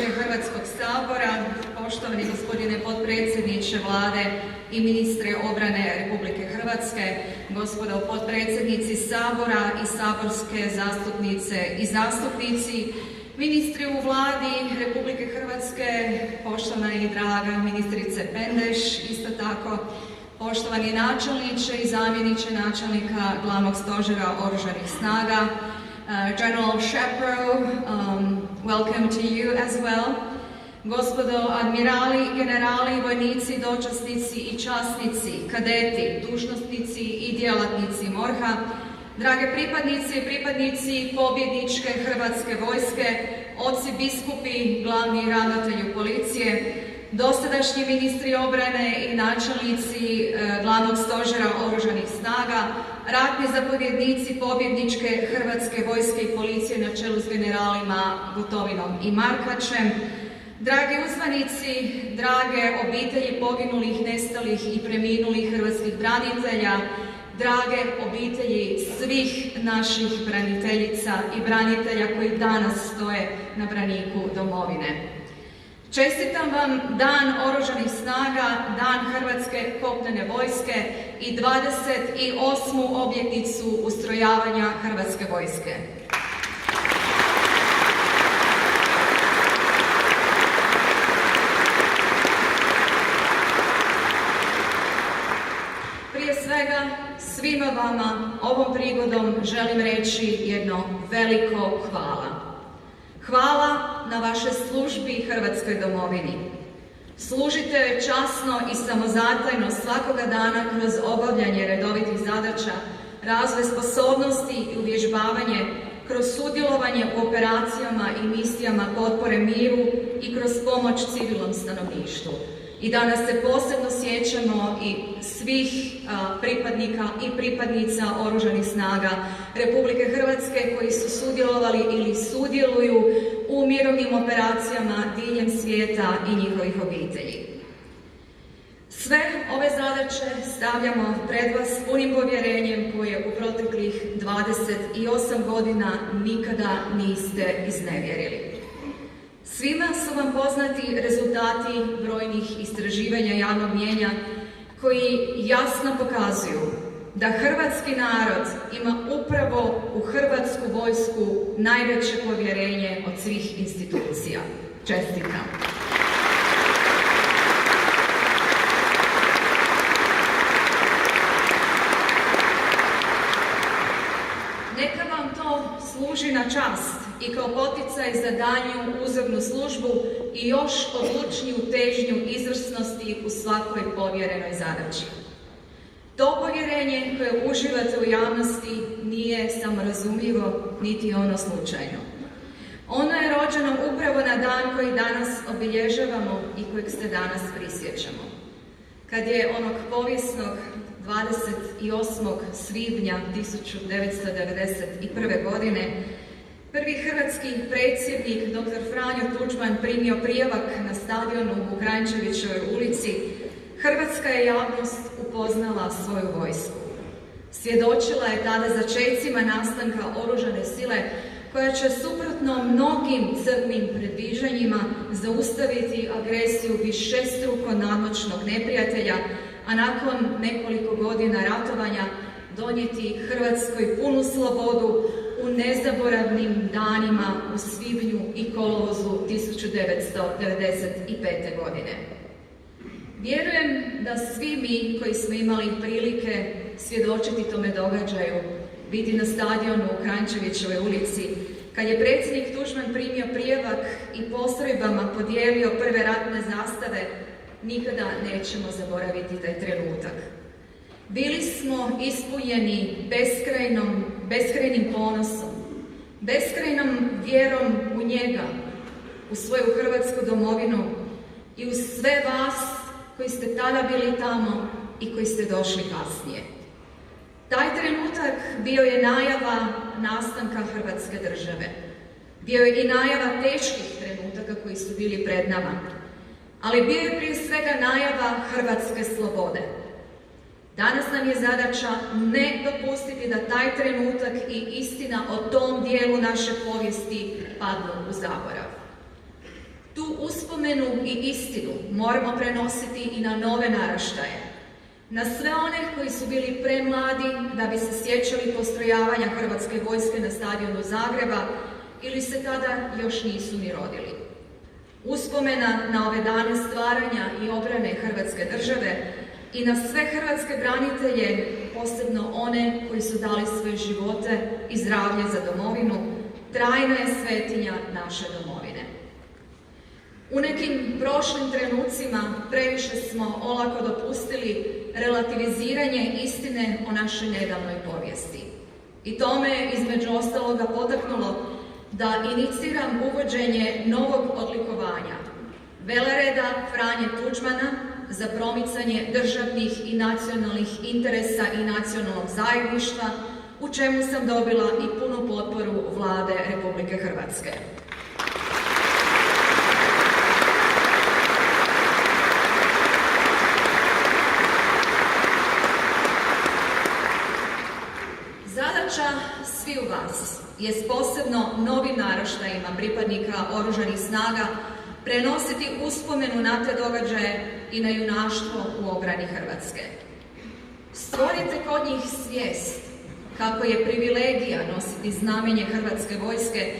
Hrvatskog sabora, poštovani gospodine potpredsjedniče Vlade i ministre obrane Republike Hrvatske, gospodo potpredsjednici Sabora i saborske zastupnice i zastupnici, ministri u Vladi Republike Hrvatske, poštovana i draga ministrice Pendeš, isto tako poštovani načelniče i zamjeniče načelnika Glavnog stožera Oružanih snaga, General Shapiro, welcome to you as well. Gospodo admirali, generali, vojnici, dočasnici i časnici, kadeti, dužnosnici i djelatnici MORH-a, drage pripadnice i pripadnici pobjedničke Hrvatske vojske, oci biskupi, glavni ravnatelju policije, dosadašnji ministri obrane i načelnici Glavnog stožera Oružanih snaga, ratni zapovjednici pobjedničke Hrvatske vojske i policije na čelu s generalima Gotovinom i Markačem, dragi uzvanici, drage obitelji poginulih, nestalih i preminulih hrvatskih branitelja, drage obitelji svih naših braniteljica i branitelja koji danas stoje na braniku domovine. Čestitam vam Dan Oružanih snaga, Dan Hrvatske kopnene vojske i 28. obljetnicu ustrojavanja Hrvatske vojske. Prije svega, svima vama ovom prigodom želim reći jedno veliko hvala. Hvala na vašoj službi Hrvatskoj domovini. Služite časno i samozatajno svakoga dana kroz obavljanje redovitih zadaća, razvoj sposobnosti i uvježbavanje, kroz sudjelovanje u operacijama i misijama potpore miru i kroz pomoć civilnom stanovništvu. I danas se posebno sjećamo i svih pripadnika i pripadnica Oružanih snaga Republike Hrvatske koji su sudjelovali ili sudjeluju u mirovnim operacijama diljem svijeta i njihovih obitelji. Sve ove zadaće stavljamo pred vas s punim povjerenjem koje u proteklih 28 godina nikada niste iznevjerili. Svima su vam poznati rezultati brojnih istraživanja javnog mnijenja koji jasno pokazuju da hrvatski narod ima upravo u Hrvatsku vojsku najveće povjerenje od svih institucija. Čestitam! Neka vam to služi na čast i kao poticaj za daljnju uzornu službu i još odlučniju težnju izvrsnosti u svakoj povjerenoj zadaći. To povjerenje koje uživate u javnosti nije samorazumljivo niti ono slučajno. Ono je rođeno upravo na dan koji danas obilježavamo i kojeg se danas prisjećamo. Kad je onog povijesnog 28. svibnja 1991. godine prvi hrvatski predsjednik dr. Franjo Tuđman primio prijavak na stadionu u Kranjčevićevoj ulici, hrvatska je javnost upoznala svoju vojsku. Svjedočila je tada začecima nastanka oružane sile koja će suprotno mnogim crnim predviđanjima zaustaviti agresiju višestruko nadmoćnog neprijatelja, a nakon nekoliko godina ratovanja donijeti Hrvatskoj punu slobodu u nezaboravnim danima u svibnju i kolovozu 1995. godine. Vjerujem da svi mi koji smo imali prilike svjedočiti tome događaju, biti na stadionu u Kranjčevićevoj ulici, kad je predsjednik Tuđman primio prijavak i postrojbama podijelio prve ratne zastave, nikada nećemo zaboraviti taj trenutak. Bili smo ispunjeni beskrajnim ponosom, beskrajnom vjerom u njega, u svoju Hrvatsku domovinu i u sve vas koji ste tada bili tamo i koji ste došli kasnije. Taj trenutak bio je najava nastanka Hrvatske države. Bio je i najava teških trenutaka koji su bili pred nama. Ali bio je prije svega najava hrvatske slobode. Danas nam je zadaća ne dopustiti da taj trenutak i istina o tom dijelu naše povijesti padnu u zaborav. Tu uspomenu i istinu moramo prenositi i na nove naraštaje, na sve one koji su bili premladi da bi se sjećali postrojavanja Hrvatske vojske na stadionu Zagreba ili se tada još nisu ni rodili. Uspomena na ove dane stvaranja i obrane Hrvatske države i na sve hrvatske branitelje, posebno one koji su dali svoje živote i zdravlje za domovinu, trajna je svetinja naše domovine. U nekim prošlim trenucima previše smo olako dopustili relativiziranje istine o našoj nedavnoj povijesti. I to me između ostaloga potaknulo da iniciram uvođenje novog odlikovanja, velereda Franje Tuđmana za promicanje državnih i nacionalnih interesa i nacionalnog zajedništva, u čemu sam dobila i punu potporu Vlade Republike Hrvatske. Zadaća sviju vas je posebno novim naraštajima pripadnika Oružanih snaga prenositi uspomenu na te događaje i na junaštvo u obrani Hrvatske. Stvorite kod njih svijest kako je privilegija nositi znamenje Hrvatske vojske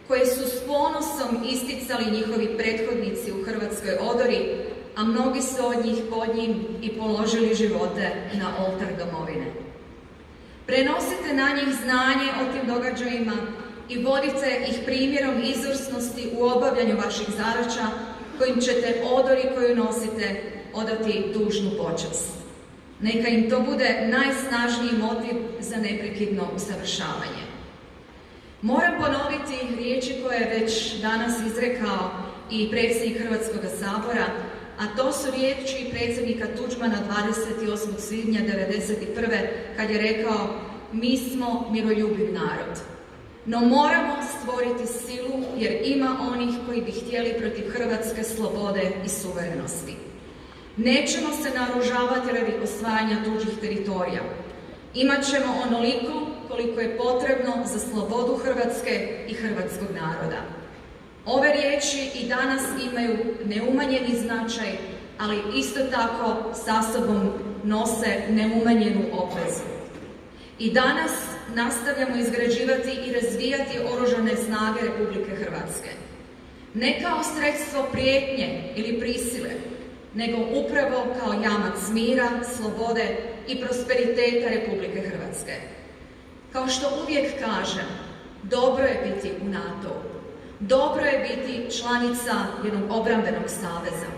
koje su s ponosom isticali njihovi prethodnici u Hrvatskoj odori, a mnogi su od njih pod njim i položili živote na oltar domovine. Prenosite na njih znanje o tim događajima i vodite ih primjerom izvrsnosti u obavljanju vaših zadaća, kojim ćete odori koju nosite odati dužnu počast. Neka im to bude najsnažniji motiv za neprekidno usavršavanje. Moram ponoviti riječi koje je već danas izrekao i predsjednik Hrvatskog sabora, a to su riječi predsjednika Tuđmana 28. svibnja 1991. kad je rekao: mi smo miroljubiv narod. No moramo stvoriti silu jer ima onih koji bi htjeli protiv hrvatske slobode i suverenosti. Nećemo se naoružavati radi osvajanja tuđih teritorija. Imat ćemo onoliko koliko je potrebno za slobodu Hrvatske i hrvatskog naroda. Ove riječi i danas imaju neumanjeni značaj, ali isto tako sa sobom nose neumanjenu obvezu. I danas nastavljamo izgrađivati i razvijati Oružane snage Republike Hrvatske. Ne kao sredstvo prijetnje ili prisile, nego upravo kao jamac mira, slobode i prosperiteta Republike Hrvatske. Kao što uvijek kažem, dobro je biti u NATO-u. Dobro je biti članica jednog obrambenog saveza,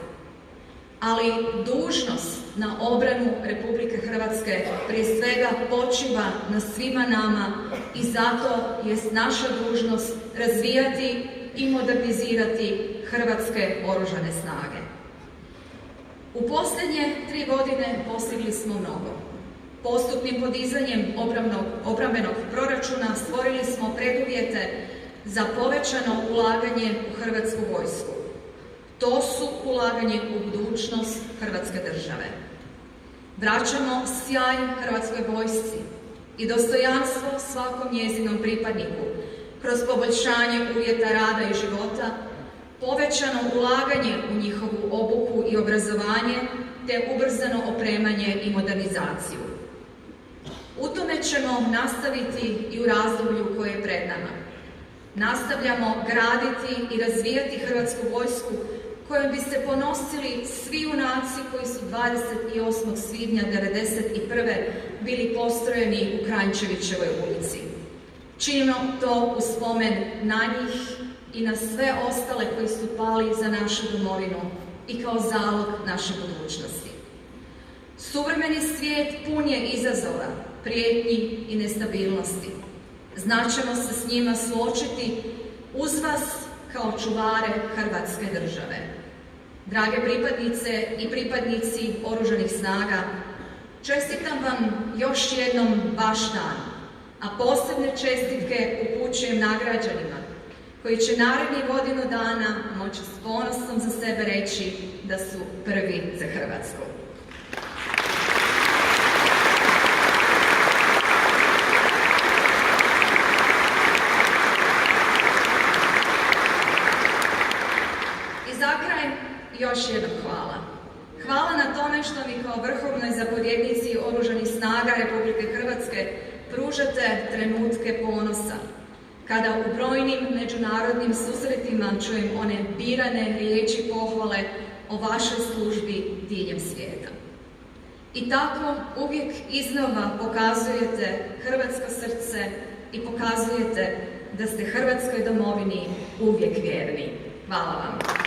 ali dužnost na obranu Republike Hrvatske prije svega počiva na svima nama i zato jest naša dužnost razvijati i modernizirati Hrvatske oružane snage. U posljednje 3 godine postigli smo mnogo. Postupnim podizanjem obrambenog proračuna stvorili smo preduvjete za povećano ulaganje u Hrvatsku vojsku. To su ulaganje u budućnost Hrvatske države. Vraćamo sjaj Hrvatskoj vojsci i dostojanstvo svakom njezinom pripadniku kroz poboljšanje uvjeta rada i života, povećano ulaganje u njihovu obuku i obrazovanje te ubrzano opremanje i modernizaciju. U tome ćemo nastaviti i u razdoblju koje je pred nama. Nastavljamo graditi i razvijati Hrvatsku vojsku kojom bi se ponosili svi junaci koji su 28. svibnja 1991. bili postrojeni u Kranjčevićevoj ulici. Činimo to u spomen na njih i na sve ostale koji su pali za našu domovinu i kao zalog naše budućnosti. Suvremeni svijet pun je izazova, prijetnji i nestabilnosti. Znaćemo se s njima suočiti uz vas kao čuvare Hrvatske države. Drage pripadnice i pripadnici Oružanih snaga, čestitam vam još jednom vaš dan, a posebne čestitke upućujem nagrađanima koji će narednih godinu dana moći s ponosom za sebe reći da su prvi za Hrvatsku. Za kraj, još jednom hvala. Hvala na tome što mi kao vrhovnoj zapovjednici Oružanih snaga Republike Hrvatske pružate trenutke ponosa, kada u brojnim međunarodnim susretima čujem one birane riječi pohvale o vašoj službi diljem svijeta. I tako uvijek iznova pokazujete hrvatsko srce i pokazujete da ste Hrvatskoj domovini uvijek vjerni. Hvala vam.